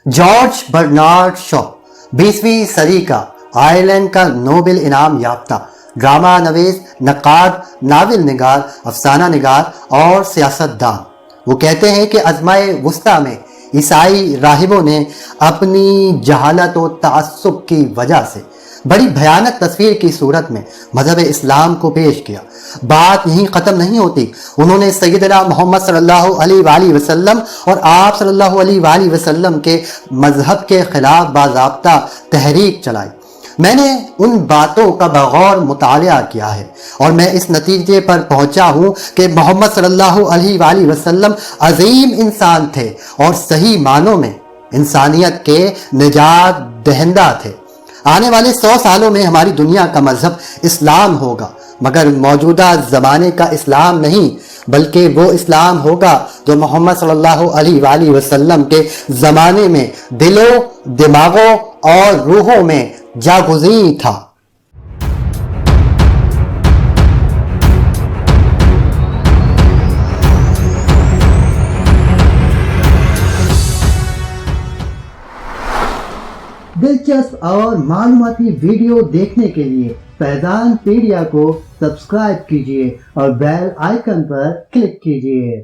George Bernard Shaw 20वीं सदी का Ireland का नोबेल इनाम याफ्ता ड्रामा नवीस, नक्काद, नावल निगार, अफसाना निगार और सियासतदान। वो कहते हैं कि अज़माए वुस्ता में ईसाई राहिबों ने अपनी जहालत और तअस्सुब की वजह से बड़ी भयानक तस्वीर की सूरत में मजहब इस्लाम को पेश किया। बात यहीं ख़त्म नहीं होती। उन्होंने सैयदना मोहम्मद सल्लल्लाहु अलैहि वसल्लम और आप सल्लल्लाहु अलैहि वसल्लम के मजहब के खिलाफ बाज़ाब्ता तहरीक चलाई। मैंने उन बातों का बगौर मुतालिया किया है और मैं इस नतीजे पर पहुंचा हूं कि मोहम्मद सल्लल्लाहु अलैहि वसल्लम अजीम इंसान थे और सही मानों में इंसानियत के निजात दहिंदा थे। आने वाले 100 सालों में हमारी दुनिया का मजहब इस्लाम होगा, मगर मौजूदा ज़माने का इस्लाम नहीं, बल्कि वो इस्लाम होगा जो मोहम्मद सल्लल्लाहु अलैहि वसल्लम के ज़माने में दिलों, दिमागों और रूहों में जागुज़ी था। दिलचस्प और मालूमाती वीडियो देखने के लिए फैज़ान पीडिया को सब्सक्राइब कीजिए और बेल आइकन पर क्लिक कीजिए।